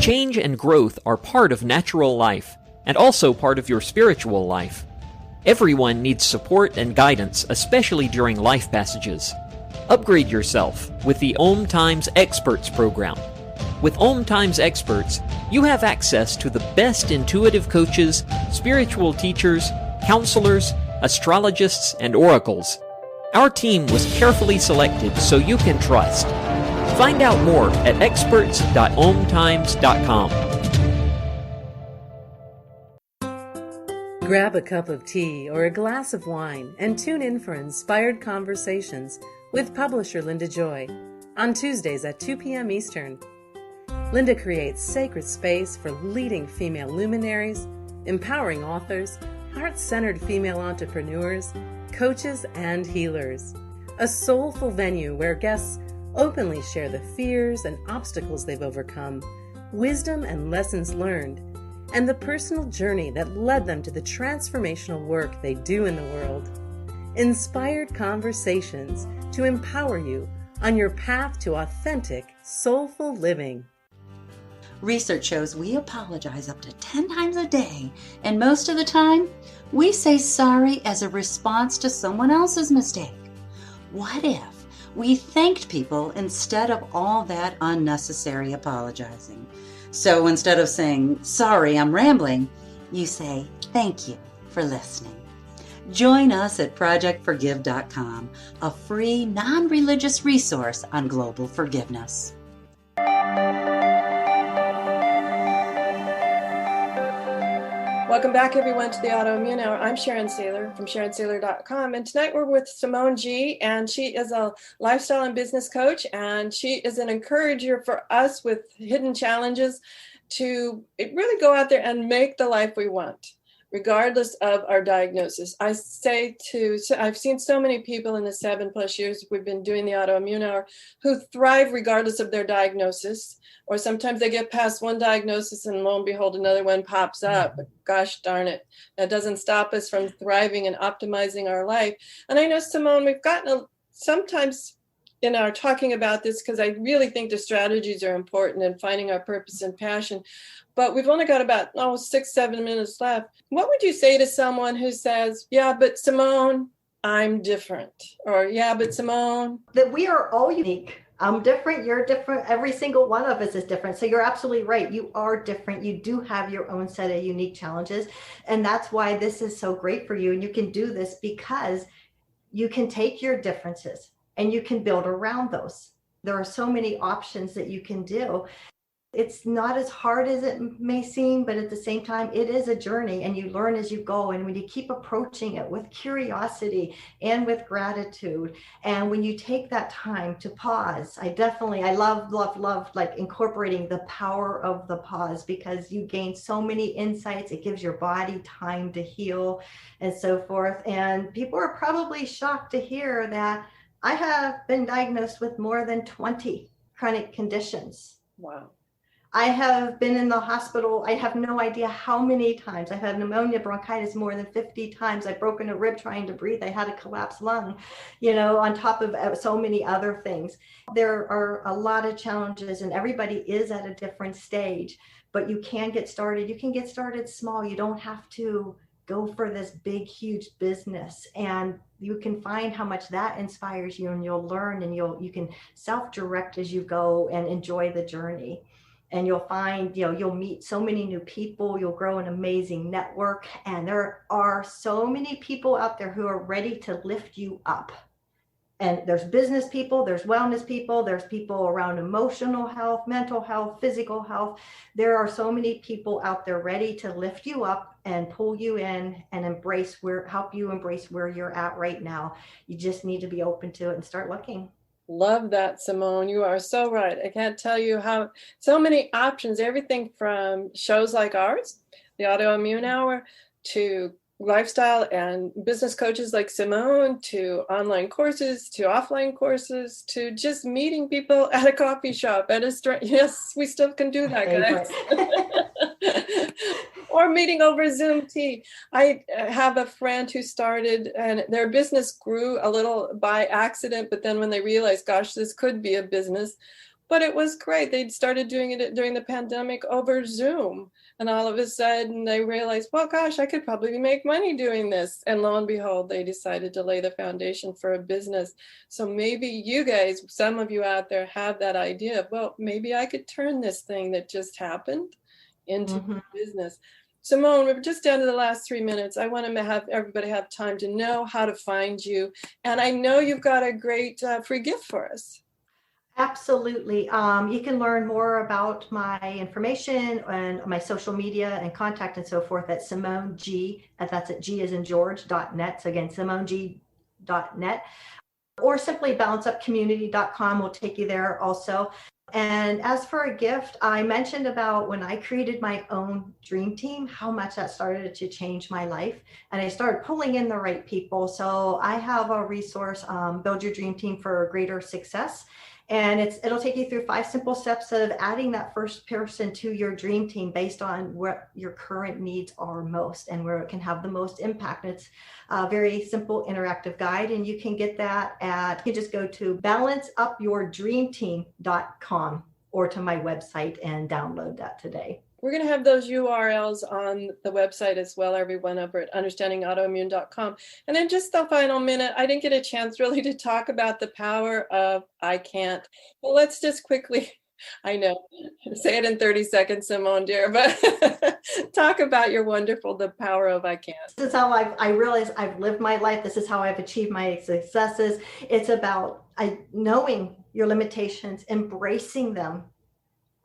Change and growth are part of natural life, and also part of your spiritual life. Everyone needs support and guidance, especially during life passages. Upgrade yourself with the OMTimes Experts program. With OMTimes Experts, you have access to the best intuitive coaches, spiritual teachers, counselors, astrologists, and oracles. Our team was carefully selected so you can trust. Find out more at experts.omtimes.com. Grab a cup of tea or a glass of wine and tune in for Inspired Conversations with publisher Linda Joy on Tuesdays at 2 p.m. Eastern. Linda creates sacred space for leading female luminaries, empowering authors, heart-centered female entrepreneurs, coaches, and healers. A soulful venue where guests openly share the fears and obstacles they've overcome, wisdom and lessons learned, and the personal journey that led them to the transformational work they do in the world. Inspired Conversations to empower you on your path to authentic, soulful living. Research shows we apologize up to 10 times a day, and most of the time, we say sorry as a response to someone else's mistake. What if we thanked people instead of all that unnecessary apologizing? So instead of saying, sorry, I'm rambling, you say, thank you for listening. Join us at projectforgive.com, a free, non-religious resource on global forgiveness. Welcome back, everyone, to the Autoimmune Hour. I'm Sharon Sayler from SharonSayler.com, and tonight we're with Simone G, and she is a lifestyle and business coach, and she is an encourager for us with hidden challenges to really go out there and make the life we want, regardless of our diagnosis. I've seen so many people in the 7+ years we've been doing the Autoimmune Hour who thrive regardless of their diagnosis. Or sometimes they get past one diagnosis and lo and behold, another one pops up. But gosh darn it, that doesn't stop us from thriving and optimizing our life. And I know, Simone, we've gotten sometimes in our talking about this, because I really think the strategies are important in finding our purpose and passion. But we've only got about 6-7 minutes left. What would you say to someone who says, yeah, but Simone, I'm different? Or yeah, but Simone. That we are all unique. I'm different, you're different, every single one of us is different. So you're absolutely right. You are different. You do have your own set of unique challenges. And that's why this is so great for you. And you can do this because you can take your differences and you can build around those. There are so many options that you can do. It's not as hard as it may seem, but at the same time, it is a journey and you learn as you go. And when you keep approaching it with curiosity and with gratitude, and when you take that time to pause, I love like incorporating the power of the pause, because you gain so many insights. It gives your body time to heal and so forth. And people are probably shocked to hear that I have been diagnosed with more than 20 chronic conditions. Wow. I have been in the hospital. I have no idea how many times. I've had pneumonia, bronchitis more than 50 times. I've broken a rib trying to breathe. I had a collapsed lung, on top of so many other things. There are a lot of challenges and everybody is at a different stage, but you can get started. You can get started small. You don't have to go for this big, huge business, and you can find how much that inspires you, and you'll learn, and you can self-direct as you go and enjoy the journey. and you'll find, you'll meet so many new people, you'll grow an amazing network, and there are so many people out there who are ready to lift you up. And there's business people, there's wellness people, there's people around emotional health, mental health, physical health. There are so many people out there ready to lift you up and pull you in and help you embrace where you're at right now. You just need to be open to it and start looking. Love that, Simone. You are so right. I can't tell you how so many options, everything from shows like ours, the Autoimmune Hour, to lifestyle and business coaches like Simone, to online courses, to offline courses, to just meeting people at a coffee shop, at a yes, we still can do that, guys. Or meeting over Zoom tea. I have a friend who started, and their business grew a little by accident, but then when they realized, gosh, this could be a business, but it was great. They'd started doing it during the pandemic over Zoom. And all of a sudden they realized, well, gosh, I could probably make money doing this. And lo and behold, they decided to lay the foundation for a business. So maybe you guys, some of you out there have that idea of, well, maybe I could turn this thing that just happened into a business. Simone, we're just down to the last 3 minutes. I want to have everybody have time to know how to find you. And I know you've got a great free gift for us. Absolutely. You can learn more about my information and my social media and contact and so forth at Simone G, and that's at G as in George.net. So again, SimoneG.net, or simply balanceupcommunity.com will take you there also. And as for a gift, I mentioned about when I created my own dream team, how much that started to change my life. And I started pulling in the right people. So I have a resource, Build Your Dream Team for Greater Success. And it'll take you through 5 simple steps of adding that first person to your dream team based on what your current needs are most and where it can have the most impact. It's a very simple interactive guide, and you can get that you just go to balanceupyourdreamteam.com or to my website and download that today. We're going to have those URLs on the website as well, everyone, over at understandingautoimmune.com. And then just the final minute, I didn't get a chance really to talk about the power of I can't. Well, let's just quickly, I know, say it in 30 seconds, Simone, dear, but talk about the power of I can't. This is how I realize I've lived my life. This is how I've achieved my successes. It's about knowing your limitations, embracing them,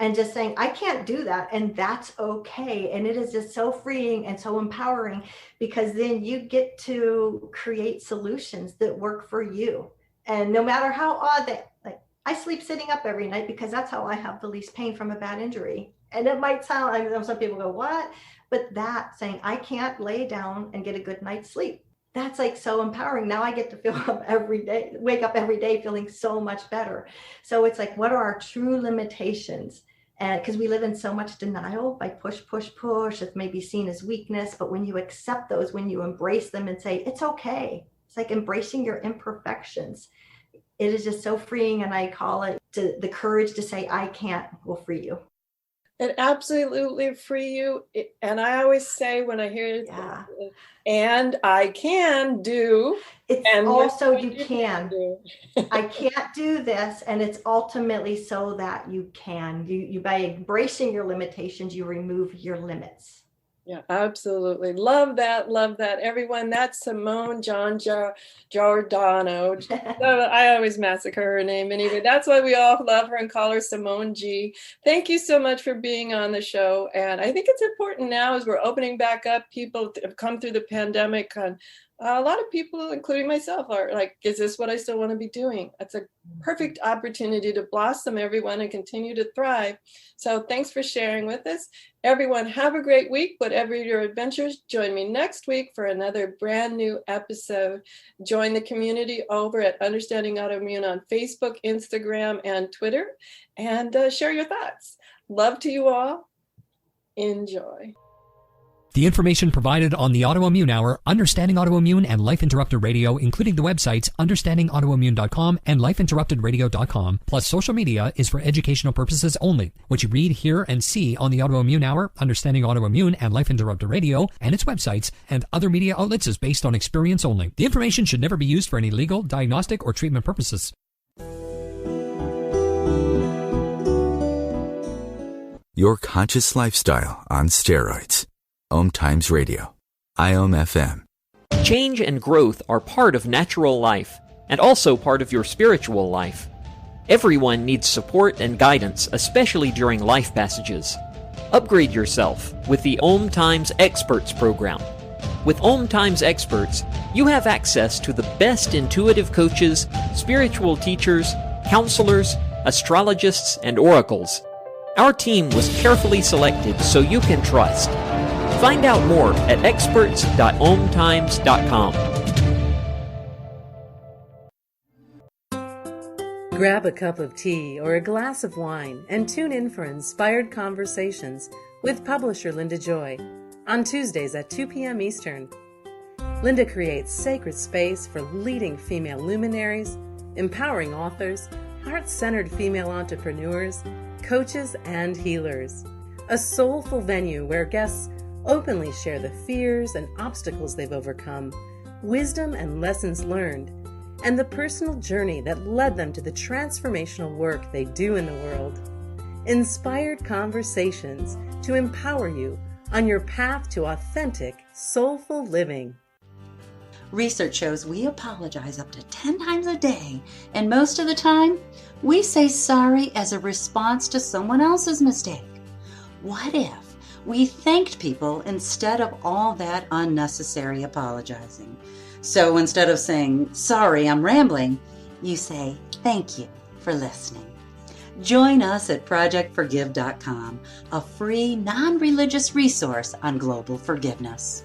and just saying, I can't do that. And that's okay. And it is just so freeing and so empowering, because then you get to create solutions that work for you. And no matter how odd I sleep sitting up every night because that's how I have the least pain from a bad injury. And it might sound, I know some people go, what? But that saying, I can't lay down and get a good night's sleep. That's so empowering. Now I get to wake up every day feeling so much better. So it's what are our true limitations? And because we live in so much denial by push, it's maybe seen as weakness. But when you accept those, when you embrace them and say, it's okay. It's like embracing your imperfections. It is just so freeing. And I call it the courage to say, I can't will free you. It absolutely free you. And I always say when I hear it, and I can do. It's and also you can. I can't do this. And it's ultimately so that you can. You by embracing your limitations, you remove your limits. Yeah, absolutely. Love that. Everyone, that's Simone Giangiordano. I always massacre her name anyway. That's why we all love her and call her Simone G. Thank you so much for being on the show. And I think it's important now as we're opening back up, people have come through the pandemic, and a lot of people, including myself, are like, is this what I still want to be doing? That's a perfect opportunity to blossom, everyone, and continue to thrive. So thanks for sharing with us. Everyone, have a great week. Whatever your adventures, join me next week for another brand new episode. Join the community over at Understanding Autoimmune on Facebook, Instagram, and Twitter, and share your thoughts. Love to you all. Enjoy. The information provided on the Autoimmune Hour, Understanding Autoimmune, and Life Interrupted Radio, including the websites understandingautoimmune.com and lifeinterruptedradio.com, plus social media, is for educational purposes only. What you read, hear, and see on the Autoimmune Hour, Understanding Autoimmune, and Life Interrupted Radio, and its websites, and other media outlets is based on experience only. The information should never be used for any legal, diagnostic, or treatment purposes. Your conscious lifestyle on steroids. OMTimes Radio. IOM FM. Change and growth are part of natural life and also part of your spiritual life. Everyone needs support and guidance, especially during life passages. Upgrade yourself with the OMTimes Experts program. With OMTimes Experts, you have access to the best intuitive coaches, spiritual teachers, counselors, astrologists, and oracles. Our team was carefully selected so you can trust. Find out more at experts.omtimes.com. Grab a cup of tea or a glass of wine and tune in for inspired conversations with publisher Linda Joy on Tuesdays at 2 p.m. Eastern. Linda creates sacred space for leading female luminaries, empowering authors, heart-centered female entrepreneurs, coaches, and healers. A soulful venue where guests openly share the fears and obstacles they've overcome, wisdom and lessons learned, and the personal journey that led them to the transformational work they do in the world. Inspired conversations to empower you on your path to authentic, soulful living. Research shows we apologize up to 10 times a day, and most of the time, we say sorry as a response to someone else's mistake. What if we thanked people instead of all that unnecessary apologizing? So instead of saying, sorry, I'm rambling, you say, thank you for listening. Join us at projectforgive.com, a free, non-religious resource on global forgiveness.